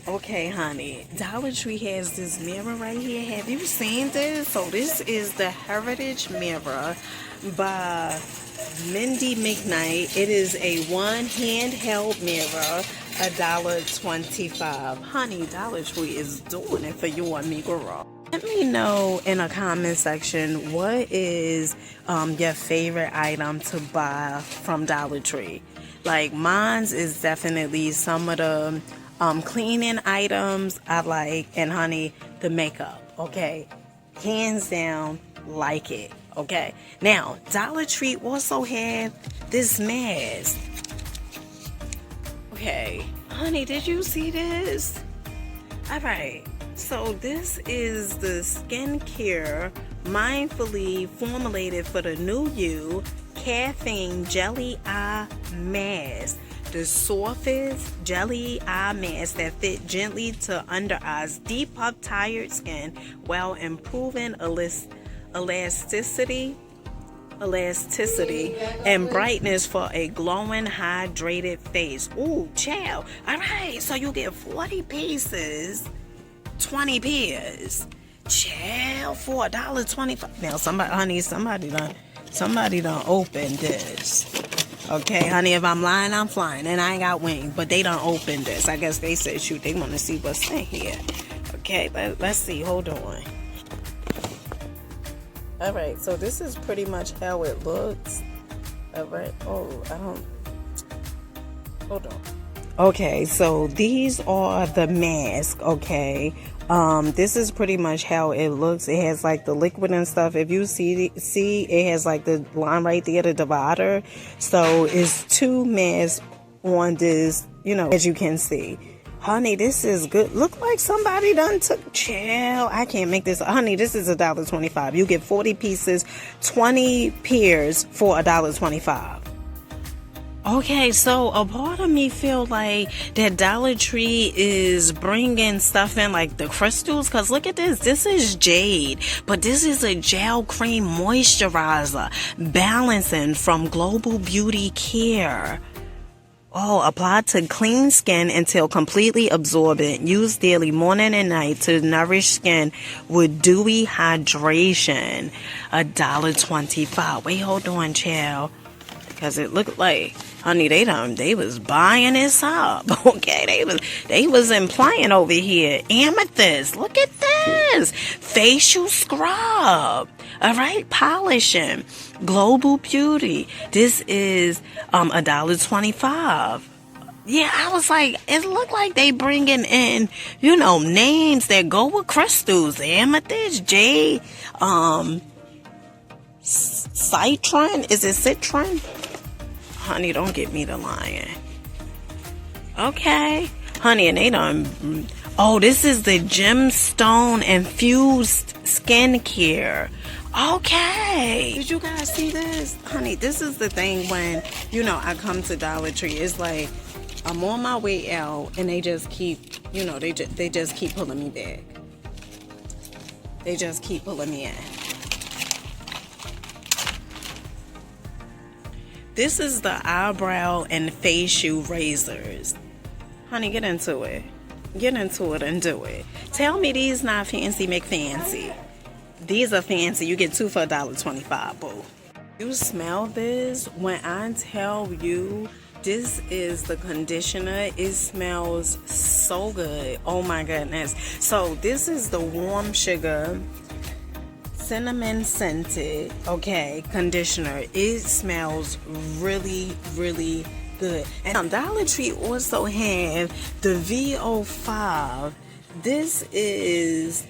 Okay, honey, Dollar Tree has this mirror right here. Have you seen this? So this is the Heritage Mirror by Mindy McKnight. It is a one handheld mirror, $1.25. Honey, Dollar Tree is doing it for you and me, girl. Let me know in a comment section what is your favorite item to buy from Dollar Tree. Like mine's is definitely some of the cleaning items I like, and honey, the makeup. Okay, hands down, like it. Okay, now Dollar Tree also had this mask. Okay, honey, did you see this? All right, so this is the skincare mindfully formulated for the new you caffeine jelly eye mask. The softest jelly eye mask that fit gently to under eyes, deep up tired skin while improving elasticity and brightness for a glowing hydrated face. Ooh, child. All right, so you get 40 pieces, 20 pairs, child, for $1.25. Now somebody done opened this. Okay, honey, if I'm lying, I'm flying, and I ain't got wings, but they done opened this. I guess they said, shoot, they want to see what's in here. Okay, let's see. Hold on. All right, so this is pretty much how it looks. All right. Oh, hold on. Okay, so these are the masks. Okay. This is pretty much how it looks. It has like the liquid and stuff. If you see it has like the line right there, the divider. So it's two masks on this, as you can see. Honey, this is good. Look like somebody done took, chill. I can't make this. Honey, this is $1.25. You get 40 pieces, 20 pairs for $1.25. Okay, so a part of me feel like that Dollar Tree is bringing stuff in like the crystals, because look at this. This is jade, but this is a gel cream moisturizer balancing from Global Beauty Care. Oh, applied to clean skin until completely absorbent. Use daily, morning and night to nourish skin with dewy hydration. $1.25. Wait, hold on, child. Because it looked like, honey, they was buying this up. Okay, they was implying over here. Amethyst, look at this. Facial scrub. All right, polishing. Global Beauty. This is $1.25. Yeah, I was like, it looked like they bringing in, names that go with crystals. Amethyst, jade, citron. Is it citron? Honey, don't get me to lying. Okay. Honey, and they done. Oh, this is the gemstone infused skincare. Okay. Did you guys see this? Honey, this is the thing when, I come to Dollar Tree. It's like I'm on my way out and they just keep, they just keep pulling me back. They just keep pulling me in. This is the eyebrow and facial razors. Honey, get into it. Get into it and do it. Tell me these not fancy McFancy. These are fancy. You get two for $1.25, boo. You smell this? When I tell you this is the conditioner, it smells so good. Oh my goodness. So this is the warm sugar cinnamon scented conditioner. It smells really, really good. And Dollar Tree also have the VO5. This is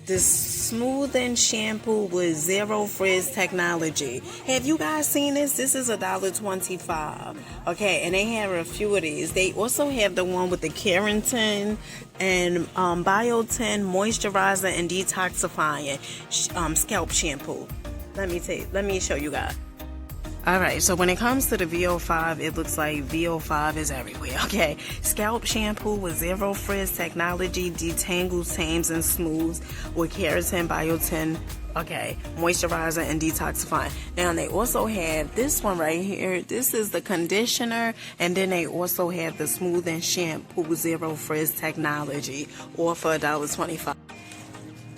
the smoothing shampoo with zero frizz technology. Have you guys seen this? This is $1.25. Okay, and they have a few of these. They also have the one with the keratin and biotin moisturizer and detoxifying scalp shampoo. Let me show you guys. Alright, so when it comes to the VO5, it looks like VO5 is everywhere, okay? Scalp shampoo with zero frizz technology, detangles, tames, and smooths with keratin, biotin, Okay, moisturizing and detoxifying. Now they also have this one right here. This is the conditioner, and then they also have the smoothing shampoo zero frizz technology, all for $1.25.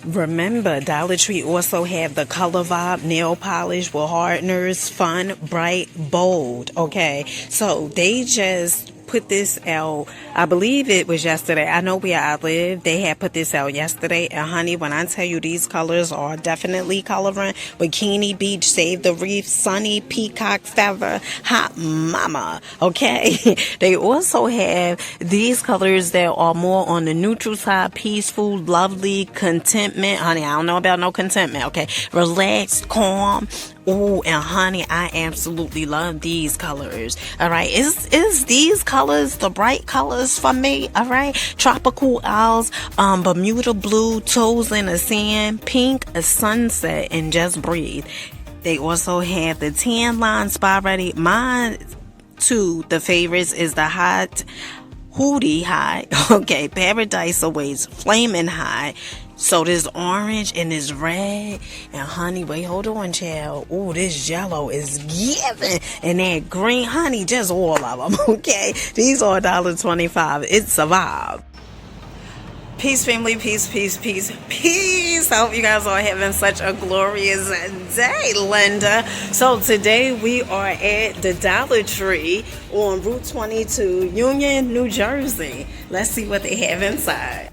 Remember, Dollar Tree also have the Color Vibe nail polish with hardeners, fun, bright, bold. Okay, so they just put this out, I believe it was yesterday. I know where I live, they had put this out yesterday, and honey, when I tell you these colors are definitely coloring: Bikini Beach, Save the Reef, Sunny, Peacock Feather, Hot Mama. Okay, they also have these colors that are more on the neutral side: Peaceful, Lovely, Contentment. Honey, I don't know about no contentment. Okay, Relaxed, Calm. Oh, and honey, I absolutely love these colors. All right, is these colors the bright colors for me? All right, Tropical Owls, Bermuda Blue, Toes in the Sand, Pink, a Sunset, and Just Breathe. They also have the Tan Line Spa Ready. Mine too, the favorites is the Hot Hootie High. Okay, Paradise Awaits, Flaming High. So this orange and this red, and honey, wait, hold on, child. Oh, this yellow is giving, and that green, honey, just all of them. Okay, these are $1.25. It's a vibe. Peace, family, peace, peace, peace, peace. I hope you guys are having such a glorious day, Linda. So today we are at the Dollar Tree on Route 22, Union, New Jersey. Let's see what they have inside.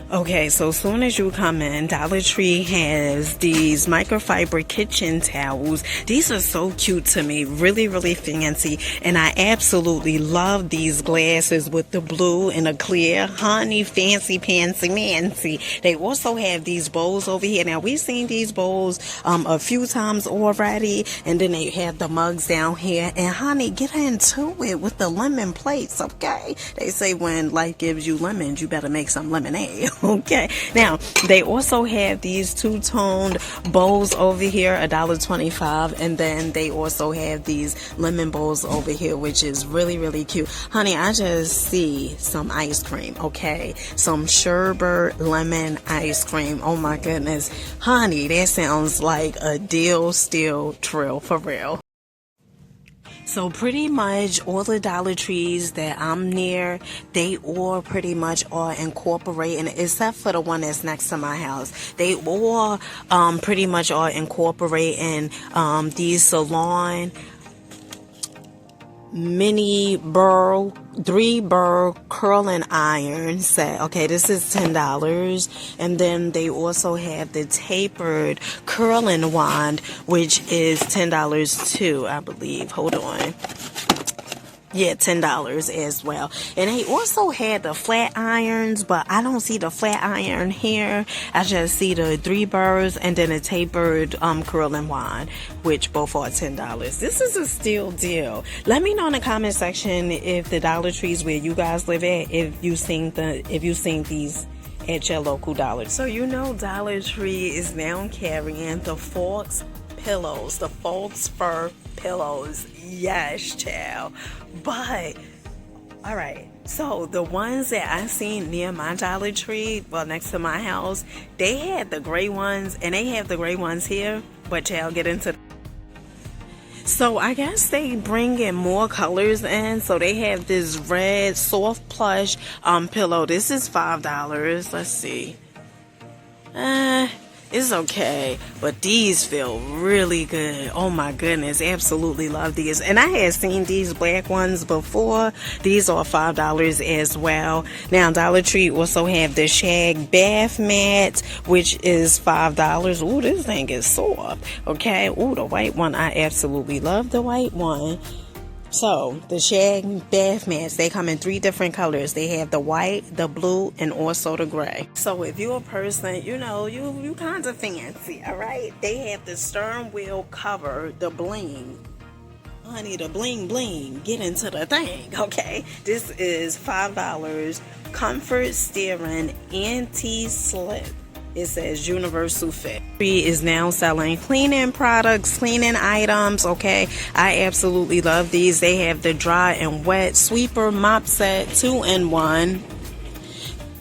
Okay, so as soon as you come in, Dollar Tree has these microfiber kitchen towels. These are so cute to me, really, really fancy, and I absolutely love these glasses with the blue and the clear. Honey, fancy, fancy, mancy. They also have these bowls over here. Now, we've seen these bowls a few times already, and then they have the mugs down here. And honey, get into it with the lemon plates, okay? They say when life gives you lemons, you better make some lemonade. Okay, now they also have these two-toned bowls over here, $1.25, and then they also have these lemon bowls over here, which is really, really cute. Honey, I just see some ice cream, okay? Some sherbet lemon ice cream. Oh my goodness, honey, that sounds like a deal still trill for real. So pretty much all the Dollar Trees that I'm near, they all pretty much are incorporating, except for the one that's next to my house. They all pretty much are incorporating these salon mini burl 3-burr curling iron set. Okay, this is $10. And then they also have the tapered curling wand, which is $10 too, I believe. Hold on. Yeah, $10 as well. And they also had the flat irons, but I don't see the flat iron here. I just see the 3 burrs and then a tapered curling wand, which both are $10. This is a steal deal. Let me know in the comment section if the Dollar Trees where you guys live at, if you seen these at your local Dollar. So you know Dollar Tree is now carrying the Fox pillows, the Fox fur pillows. Yes, child. But all right, so the ones that I seen near my Dollar Tree, well, next to my house, they had the gray ones, and they have the gray ones here, but child, get into so I guess they bring in more colors in. So they have this red soft plush pillow. This is $5. Let's see. It's okay, but these feel really good. Oh my goodness, absolutely love these. And I had seen these black ones before. These are $5 as well. Now Dollar Tree also have the shag bath mat, which is $5. Ooh, this thing is soft. Okay, ooh, the white one, I absolutely love the white one. So the shag bath mats, they come in 3 different colors. They have the white, the blue, and also the gray. So if you're a person, you know, you kind of fancy, all right? They have the stern wheel cover, the bling. Honey, the bling bling, get into the thing, okay? This is $5. Comfort steering, anti-slip. It says universal fit. Is now selling cleaning products, cleaning items. Okay, I absolutely love these. They have the dry and wet sweeper mop set 2-in-1.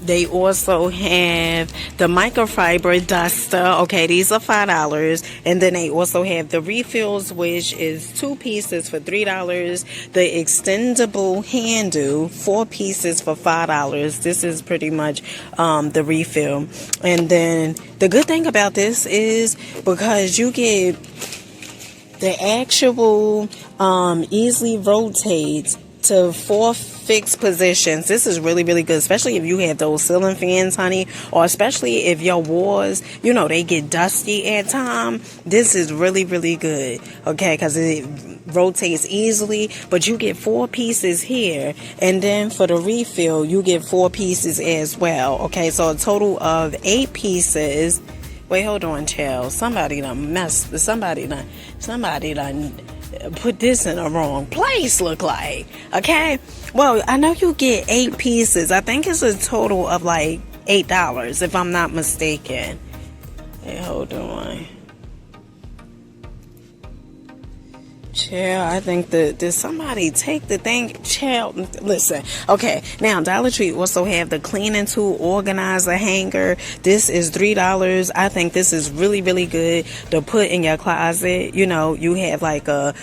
They also have the microfiber duster. Okay, these are $5. And then they also have the refills, which is 2 pieces for $3. The extendable handle, 4 pieces for $5. This is pretty much the refill. And then the good thing about this is because you get the actual easily rotates to 4 fixed positions. This is really, really good, especially if you have those ceiling fans, honey, or especially if your walls, you know, they get dusty at time. This is really, really good, okay, because it rotates easily, but you get 4 pieces here, and then for the refill, you get 4 pieces as well, okay, so a total of 8 pieces. Wait, hold on, child. Somebody done put this in the wrong place, look like. Okay? Well, I know you get 8 pieces. I think it's a total of like $8, if I'm not mistaken. Hey, hold on. Chill, I think did somebody take the thing? Chill, listen. Okay, now Dollar Tree also have the cleaning tool organizer hanger. This is $3. I think this is really, really good to put in your closet. You know, you have like a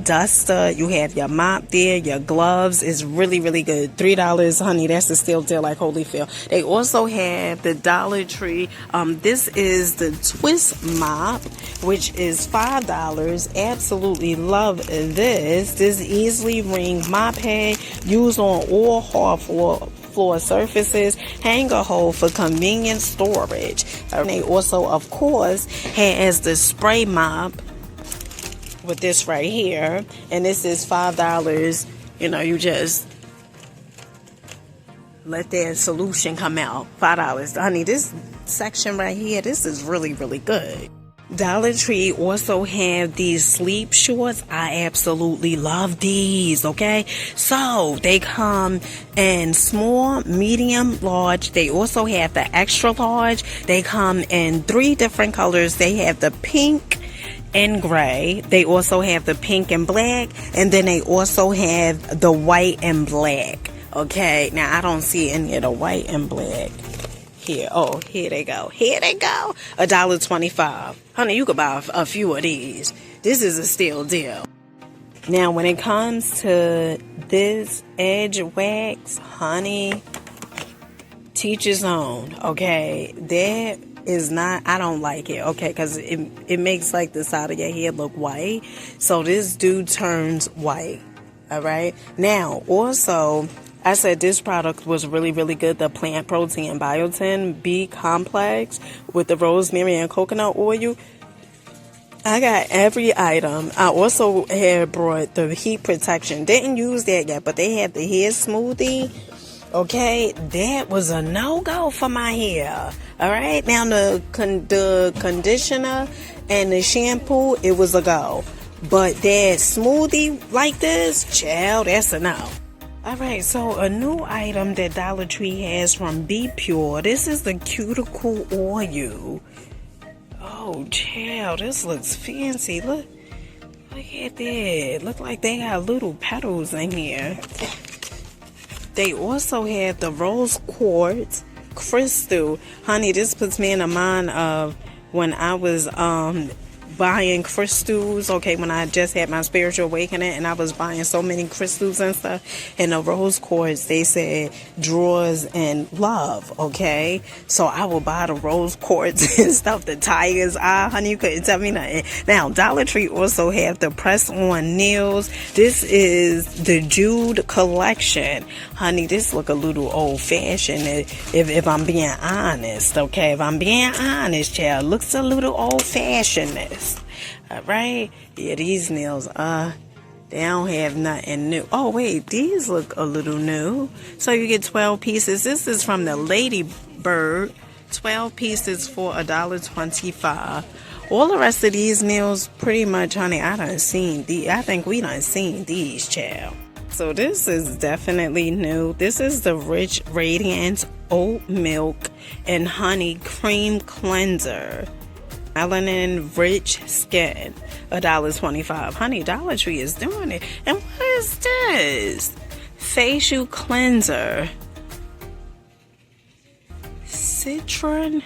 duster, you have your mop there, your gloves. Is really, really good. $3, honey, that's a steal deal like Holyfield. They also have the Dollar Tree. This is the twist mop, which is $5. Absolutely love this easily ring mop head, used on all hard floor surfaces, hanger hole for convenient storage. And they also, of course, has the spray mop with this right here, and this is $5. You know, you just let that solution come out. $5. Honey, this section right here, this is really, really good. Dollar Tree also have these sleep shorts. I absolutely love these, okay? So, they come in small, medium, large. They also have the extra large. They come in 3 different colors. They have the pink and gray. They also have the pink and black. And then they also have the white and black, okay? Now, I don't see any of the white and black. Here, oh, here they go. $1.25. Honey, you could buy a few of these. This is a steal deal. Now, when it comes to this edge wax, honey, teacher's own, okay? That is not, I don't like it, okay? Because it makes like the side of your head look white. So this dude turns white, all right? Now, also, I said this product was really, really good. The plant protein biotin B complex with the rosemary and coconut oil. I got every item. I also had brought the heat protection. Didn't use that yet, but they had the hair smoothie. Okay, that was a no-go for my hair. All right, now the conditioner and the shampoo, it was a go. But that smoothie like this, child, that's a no. Alright, so a new item that Dollar Tree has from Be Pure. This is the cuticle oil. Oh, child, this looks fancy. Look at that. Look like they got little petals in here. They also have the rose quartz crystal. Honey, this puts me in the mind of when I was buying crystals, okay, when I just had my spiritual awakening and I was buying so many crystals and stuff, and the rose quartz, they said draws and love, okay, so I would buy the rose quartz and stuff, the tigers eye, honey, you couldn't tell me nothing. Now, Dollar Tree also have the press on nails. This is the Jude collection, honey. This look a little old fashioned if I'm being honest, okay, if I'm being honest, child, looks a little old fashioned. Alright, yeah, these nails, they don't have nothing new. Oh, wait, these look a little new. So you get 12 pieces. This is from the Lady Bird. 12 pieces for $1.25. All the rest of these nails, pretty much, honey, I think we done seen these, child. So this is definitely new. This is the Rich Radiant Oat Milk and Honey Cream Cleanser. Melanin Rich Skin, $1.25. Honey, Dollar Tree is doing it. And what is this? Facial cleanser. citron.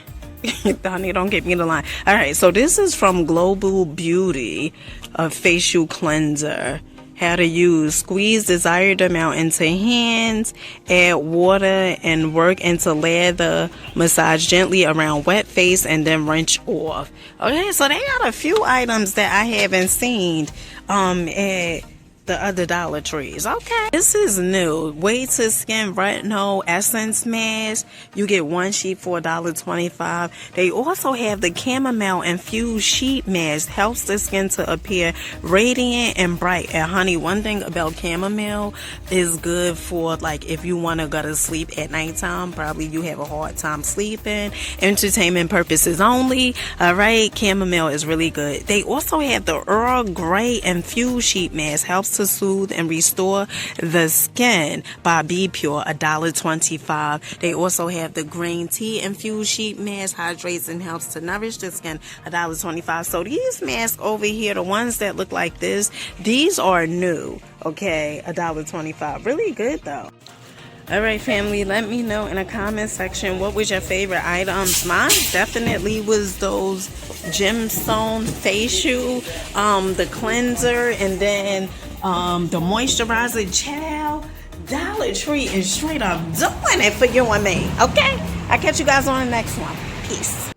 Donnie, don't get me the line. All right, so this is from Global Beauty, a facial cleanser. How to use: squeeze desired amount into hands, add water and work into lather, massage gently around wet face and then rinse off. Okay, so they got a few items that I haven't seen at the other Dollar Trees. Okay, this is new. Way to Skin Retinol Essence Mask. You get one sheet for $1.25. They also have the Chamomile Infused Sheet Mask. Helps the skin to appear radiant and bright. And honey, one thing about chamomile is good for, like, if you want to go to sleep at nighttime, probably you have a hard time sleeping, entertainment purposes only. All right, chamomile is really good. They also have the Earl Grey Infused Sheet Mask. Helps to soothe and restore the skin by Be Pure, $1.25. They also have the Green Tea Infused Sheet Mask. Hydrates and helps to nourish the skin, $1.25. So these masks over here, the ones that look like this, these are new. Okay, $1.25. Really good though. All right, family, let me know in the comment section what was your favorite items. Mine definitely was those gemstone facial, the cleanser, and then the moisturizer. Child, Dollar Tree is straight up doing it for you and me. Okay, I'll catch you guys on the next one. Peace.